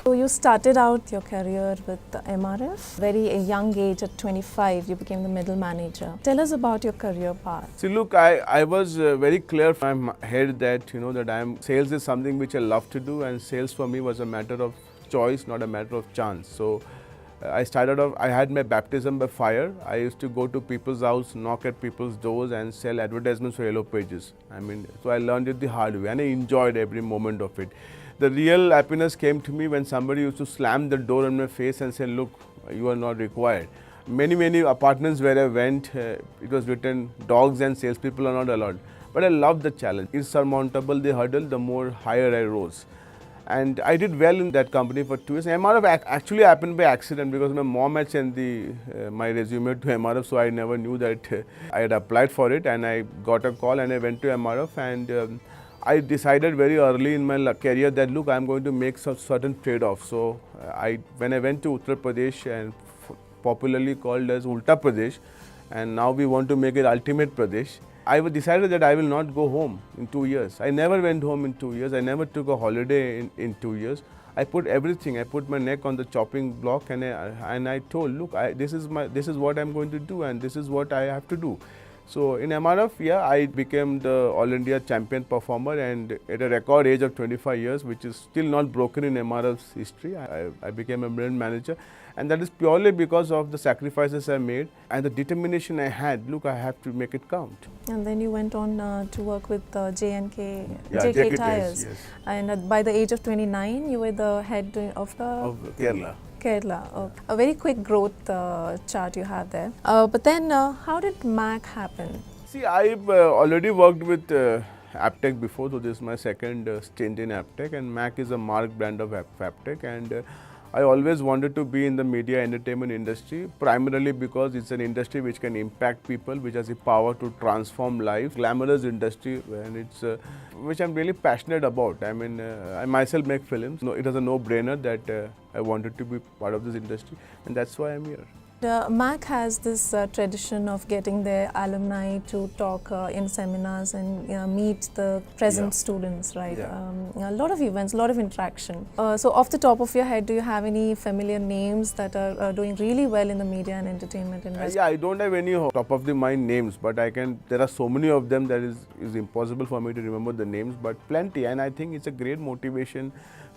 So you started out your career with the MRF. Very a young age, at 25, you became the middle manager. Tell us about your career path. See, look, I was very clear from my head that, that sales is something which I love to do, and sales for me was a matter of choice, not a matter of chance. So I started off, I had my baptism by fire. I used to go to people's house, knock at people's doors and sell advertisements for Yellow Pages. So I learned it the hard way and I enjoyed every moment of it. The real happiness came to me when somebody used to slam the door in my face and say, look, you are not required. Many apartments where I went, it was written, dogs and salespeople are not allowed. But I loved the challenge. Insurmountable the hurdle, the more higher I rose. And I did well in that company for 2 years. MRF actually happened by accident because my mom had sent my resume to MRF, so I never knew that I had applied for it, and I got a call and I went to MRF, and I decided very early in my career that, look, I'm going to make some certain trade-offs. So when I went to Uttar Pradesh, and popularly called as Ulta Pradesh, and now we want to make it Ultimate Pradesh, I decided that I will not go home in 2 years. I never went home in 2 years. I never took a holiday in 2 years. I put everything. I put my neck on the chopping block, and I told, look, this is what I'm going to do, and this is what I have to do. So in MRF, yeah, I became the All India champion performer, and at a record age of 25 years, which is still not broken in MRF's history, I became a brand manager. And that is purely because of the sacrifices I made and the determination I had. Look, I have to make it count. And then you went on to work with JK JK Tires. Yes. And by the age of 29, you were the head of Kerala. Kerala. Oh, a very quick growth chart you have there. But then how did MAAC happen? See, I've already worked with Aptech before, so this is my second stint in Aptech, and MAAC is a mark brand of Aptech, and I always wanted to be in the media entertainment industry, primarily because it's an industry which can impact people, which has the power to transform life. Glamorous industry, and it's which I'm really passionate about. I myself make films. No, it was a no-brainer that I wanted to be part of this industry, and that's why I'm here. MAAC has this tradition of getting their alumni to talk in seminars and meet the present students, right? Yeah. A lot of events, a lot of interaction. So off the top of your head, do you have any familiar names that are doing really well in the media and entertainment industry? Yeah, I don't have any top of the mind names, but there are so many of them that is impossible for me to remember the names, but plenty, and I think it's a great motivation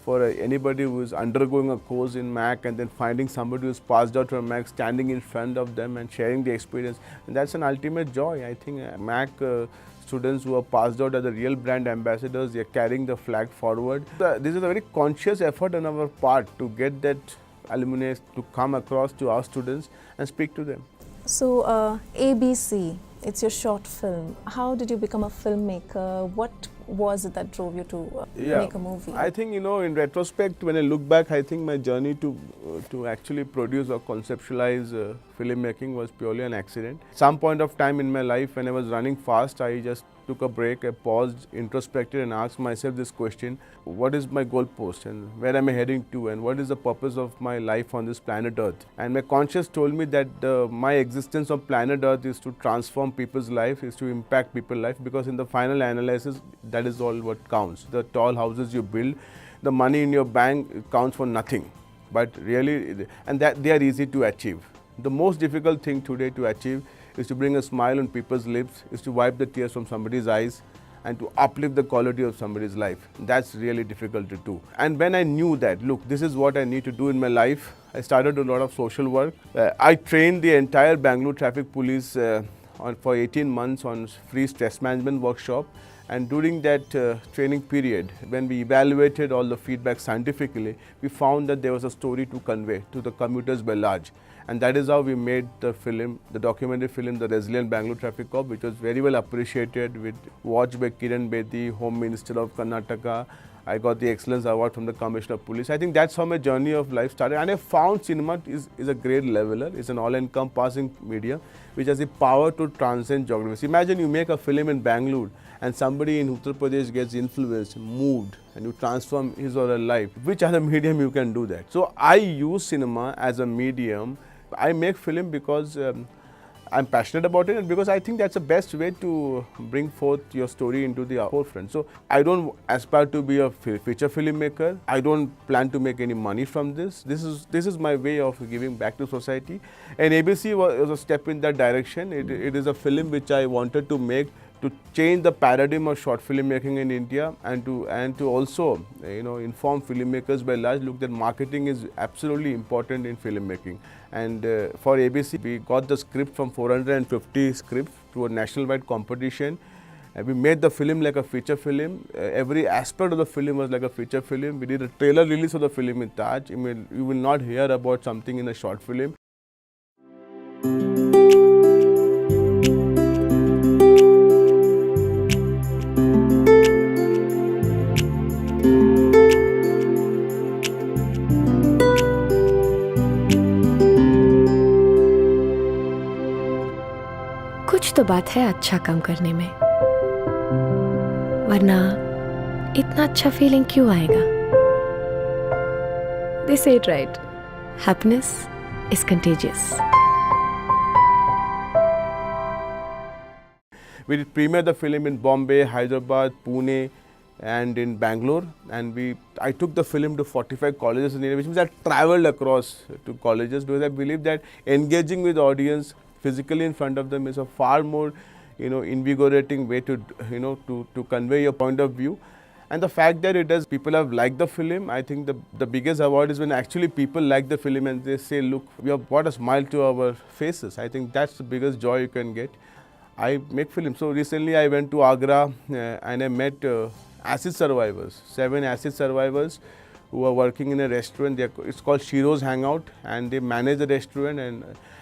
for anybody who is undergoing a course in MAAC and then finding somebody who's passed out from MAAC, standing in front of them and sharing the experience. And that's an ultimate joy. I think MAAC students who are passed out are the real brand ambassadors. They are carrying the flag forward. This is a very conscious effort on our part to get that alumni to come across to our students and speak to them. So ABC, it's your short film. How did you become a filmmaker? What was it that drove you to make a movie? I think, in retrospect, when I look back, I think my journey to actually produce or conceptualize filmmaking was purely an accident. Some point of time in my life, when I was running fast, I just took a break, I paused, introspected, and asked myself this question: what is my goalpost, and where am I heading to, and what is the purpose of my life on this planet Earth? And my conscience told me that my existence on planet Earth is to transform people's life, is to impact people's life, because in the final analysis, that is all what counts. The tall houses you build, the money in your bank counts for nothing. But really, and that they are easy to achieve. The most difficult thing today to achieve is to bring a smile on people's lips, is to wipe the tears from somebody's eyes, and to uplift the quality of somebody's life. That's really difficult to do. And when I knew that, look, this is what I need to do in my life, I started a lot of social work. I trained the entire Bangalore traffic police for 18 months on free stress management workshop. And during that training period, when we evaluated all the feedback scientifically, we found that there was a story to convey to the commuters by large. And that is how we made the film, the documentary film, The Resilient Bangalore Traffic Cop, which was very well appreciated, watched by Kiran Bedi, Home Minister of Karnataka. I got the Excellence Award from the Commissioner of Police. I think that's how my journey of life started. And I found cinema is a great leveler. It's an all-encompassing medium which has the power to transcend geographies. Imagine you make a film in Bangalore and somebody in Uttar Pradesh gets influenced, moved, and you transform his or her life. Which other medium you can do that? So I use cinema as a medium. I make film because I'm passionate about it, and because I think that's the best way to bring forth your story into the forefront. So I don't aspire to be a feature filmmaker. I don't plan to make any money from this. This is my way of giving back to society, and ABC was a step in that direction. It is a film which I wanted to make to change the paradigm of short filmmaking in India, and to also inform filmmakers by large, look, that marketing is absolutely important in filmmaking. And for ABC, we got the script from 450 scripts to a national-wide competition. We made the film like a feature film. Every aspect of the film was like a feature film. We did a trailer release of the film in Taj. You will not hear about something in a short film. कुछ तो बात है अच्छा काम करने में, वरना इतना अच्छा फीलिंग क्यों आएगा? They say it right. Happiness is contagious. We did premiere the film in Bombay, Hyderabad, Pune, and in Bangalore. And I took the film to 45 colleges in India, which means I traveled across to colleges, because I believe that engaging with audience physically in front of them is a far more invigorating way to convey your point of view. And the fact that people have liked the film, I think the biggest award is when actually people like the film and they say, look, we have brought a smile to our faces. I think that's the biggest joy you can get. I make films. So recently I went to Agra and I met acid survivors, 7 acid survivors who are working in a restaurant. It's called Shiro's Hangout, and they manage the restaurant,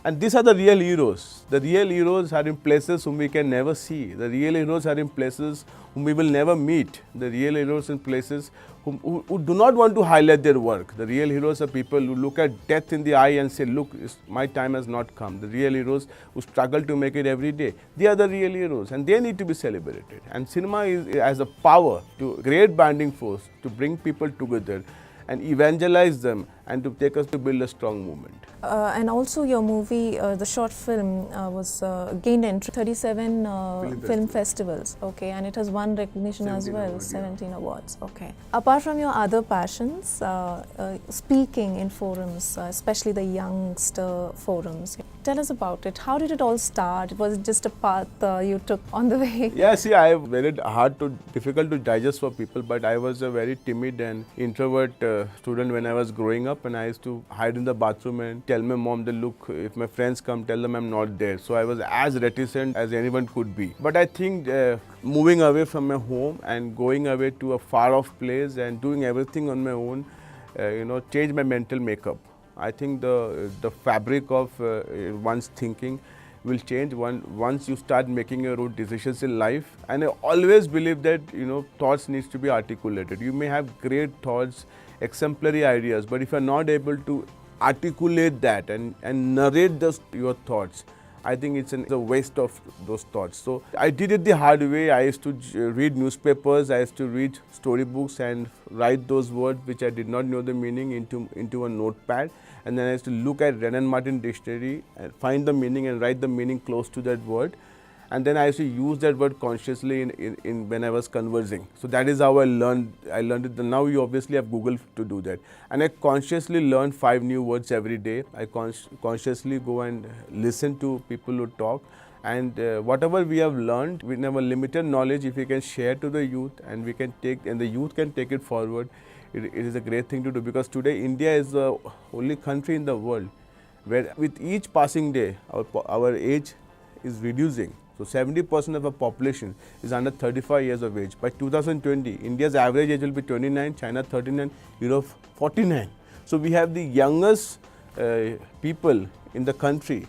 and these are the real heroes. The real heroes are in places whom we can never see. The real heroes are in places whom we will never meet. The real heroes in places who do not want to highlight their work. The real heroes are people who look at death in the eye and say, look, my time has not come. The real heroes who struggle to make it every day. They are the real heroes, and they need to be celebrated. And cinema has a power to great binding force to bring people together and evangelize them and to take us to build a strong movement. And also your movie, the short film was gained entry 37 film festivals, okay, and it has won recognition as well, awards, 17 awards, okay. Apart from your other passions, speaking in forums, especially the youngster forums, tell us about it. How did it all start? Was it just a path you took on the way? Yeah, see, I have very difficult to digest for people, but I was a very timid and introvert student when I was growing up, and I used to hide in the bathroom and tell my mom that, look, if my friends come, tell them I'm not there. So I was as reticent as anyone could be. But I think moving away from my home and going away to a far off place and doing everything on my own, changed my mental makeup. I think the fabric of one's thinking will change once you start making your own decisions in life. And I always believe that thoughts needs to be articulated. You may have great thoughts, exemplary ideas, but if you are not able to articulate that and narrate your thoughts, I think it's a waste of those thoughts. So I did it the hard way. I used to read newspapers, I used to read storybooks and write those words which I did not know the meaning into a notepad. And then I used to look at Wren and Martin dictionary and find the meaning and write the meaning close to that word. And then I used to use that word consciously in when I was conversing. So that is how I learned it. Now you obviously have Google to do that. And I consciously learn 5 new words every day. I consciously go and listen to people who talk. And whatever we have learned, we have a limited knowledge. If we can share to the youth and the youth can take it forward, it is a great thing to do. Because today India is the only country in the world where with each passing day, our age is reducing. So 70% of our population is under 35 years of age. By 2020, India's average age will be 29, China 39, Europe 49. So we have the youngest people in the country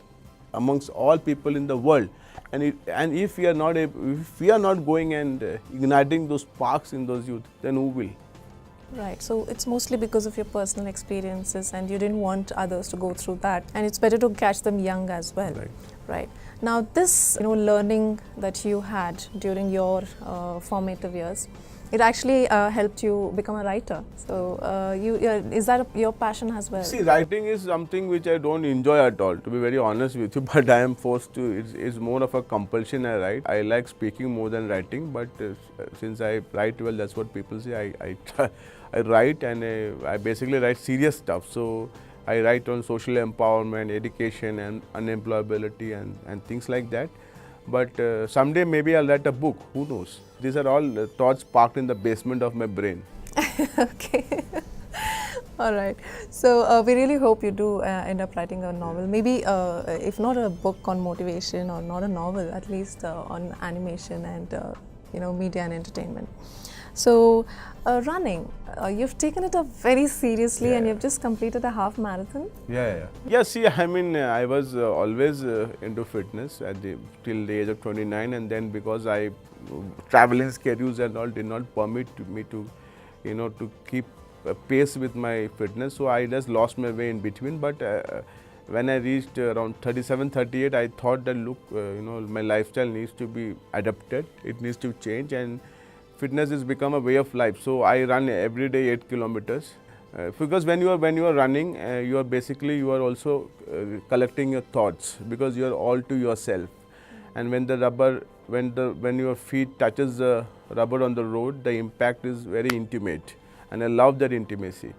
amongst all people in the world. And if we are not going and igniting those sparks in those youth, then who will? Right, so it's mostly because of your personal experiences and you didn't want others to go through that, and it's better to catch them young as well. Right. Now this learning that you had during your formative years, It actually helped you become a writer. So, is that your passion as well? See, writing is something which I don't enjoy at all, to be very honest with you, but I am forced to, it's more of a compulsion I write. I like speaking more than writing, but since I write well, that's what people say, I write, and I basically write serious stuff. So I write on social empowerment, education and unemployability and things like that. But someday maybe I'll write a book, who knows. These are all thoughts parked in the basement of my brain. Okay. All right. So we really hope you do end up writing a novel. Maybe if not a book on motivation or not a novel, at least on animation and media and entertainment. So running, you've taken it up very seriously, and you've just completed a half marathon. Yeah, see, I mean, I was always into fitness till the age of 29, and then because traveling schedules and all did not permit me to, to keep pace with my fitness, so I just lost my way in between. But when I reached around 37, 38, I thought that look, my lifestyle needs to be adapted, it needs to change, and fitness has become a way of life. So I run every day 8 kilometers. Because when you are running, you are also collecting your thoughts, because you are all to yourself. And when your feet touches the rubber on the road, the impact is very intimate, and I love that intimacy.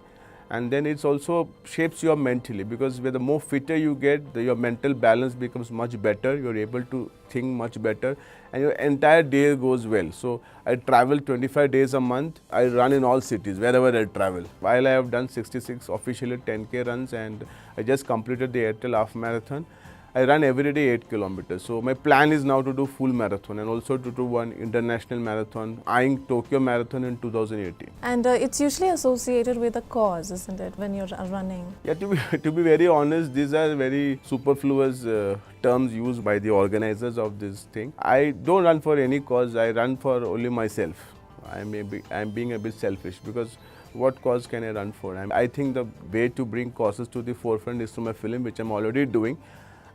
And then it also shapes you mentally, because the more fitter you get, your mental balance becomes much better. You're able to think much better, and your entire day goes well. So I travel 25 days a month. I run in all cities, wherever I travel. While I have done 66 officially 10K runs, and I just completed the Airtel half marathon, I run every day 8 kilometers. So my plan is now to do full marathon, and also to do one international marathon, eyeing Tokyo Marathon in 2018. And it's usually associated with a cause, isn't it, when you're running? Yeah, to be very honest, these are very superfluous terms used by the organizers of this thing. I don't run for any cause, I run for only myself. I'm being a bit selfish, because what cause can I run for? I think the way to bring causes to the forefront is through my film, which I'm already doing.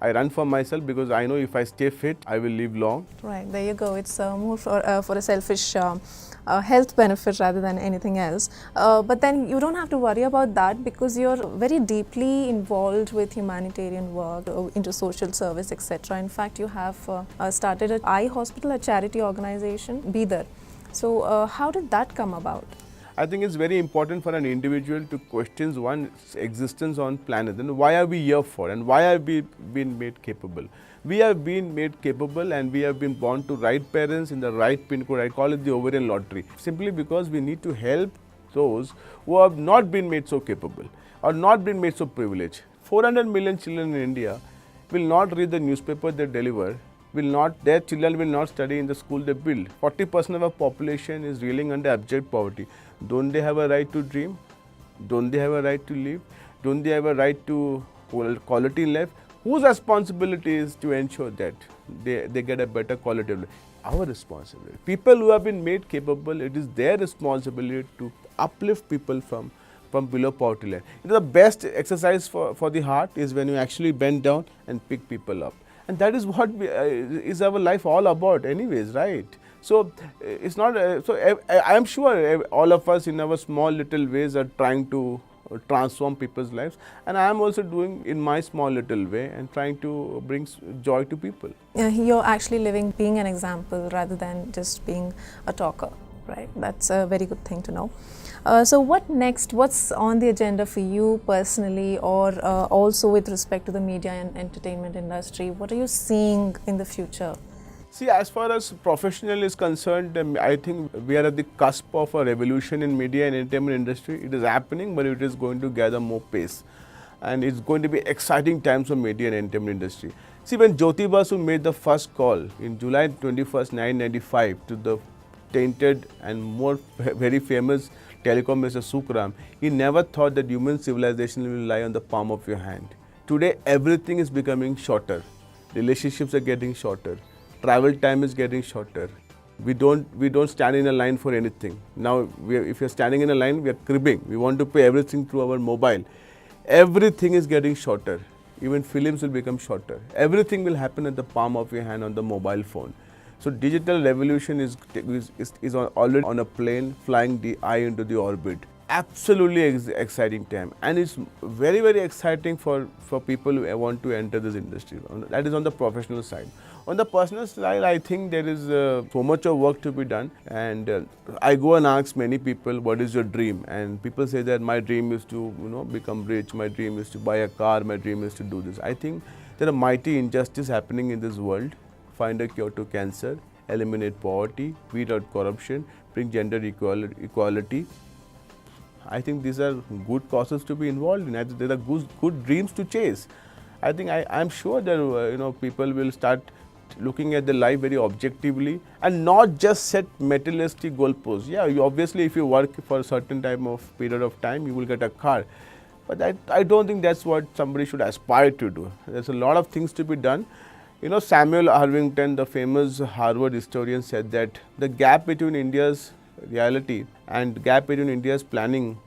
I run for myself because I know if I stay fit, I will live long. Right, there you go. It's more for a selfish health benefit rather than anything else. But then you don't have to worry about that, because you're very deeply involved with humanitarian work, into social service, etc. In fact, you have started an eye hospital, a charity organization, Bidar. So how did that come about? I think it's very important for an individual to question one's existence on planet, and why are we here for, and why have we been made capable. We have been made capable, and we have been born to right parents in the right pin code. I call it the ovarian lottery, simply because we need to help those who have not been made so capable or not been made so privileged. 400 million children in India will not read the newspaper they deliver, their children will not study in the school they build. 40% of our population is reeling under abject poverty. Don't they have a right to dream? Don't they have a right to live? Don't they have a right to quality in life? Whose responsibility is to ensure that they get a better quality of life? Our responsibility. People who have been made capable, it is their responsibility to uplift people from below poverty line. The best exercise for the heart is when you actually bend down and pick people up. And that is what is our life all about anyways, right? So it's not, I am sure all of us in our small little ways are trying to transform people's lives, and I am also doing in my small little way and trying to bring joy to people. You're actually being an example rather than just being a talker, right? That's a very good thing to know. So what next? What's on the agenda for you personally, or also with respect to the media and entertainment industry? What are you seeing in the future? See, as far as professional is concerned, I think we are at the cusp of a revolution in media and entertainment industry. It is happening, but it is going to gather more pace. And it's going to be exciting times for media and entertainment industry. See, when Jyoti Basu made the first call in July 21st, 1995 to the tainted and more very famous telecom Mr. Sukram, he never thought that human civilization will lie on the palm of your hand. Today, everything is becoming shorter. Relationships are getting shorter. Travel time is getting shorter. We don't stand in a line for anything. Now, if you're standing in a line, we are cribbing. We want to pay everything through our mobile. Everything is getting shorter. Even films will become shorter. Everything will happen at the palm of your hand on the mobile phone. So digital revolution is already on a plane flying the eye into the orbit. Absolutely exciting time, and it's very, very exciting for people who want to enter this industry. That is on the professional side. On the personal side, I think there is so much of work to be done, and I go and ask many people, what is your dream? And people say that my dream is to become rich, my dream is to buy a car, my dream is to do this. I think there are mighty injustice happening in this world. Find a cure to cancer, eliminate poverty, weed out corruption, bring gender equality. I think these are good causes to be involved in. There are good dreams to chase. I think I'm sure that people will start looking at the life very objectively and not just set materialistic goalposts. Yeah, obviously if you work for a certain period of time, you will get a car. But I don't think that's what somebody should aspire to do. There's a lot of things to be done. Samuel Harvington, the famous Harvard historian, said that the gap between India's reality and gap between India's planning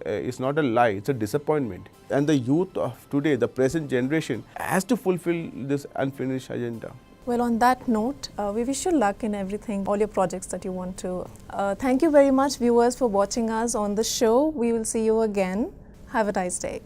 is not a lie, it's a disappointment. And the youth of today, the present generation, has to fulfill this unfinished agenda. Well, on that note, we wish you luck in everything, all your projects that you want to. Thank you very much, viewers, for watching us on the show. We will see you again. Have a nice day.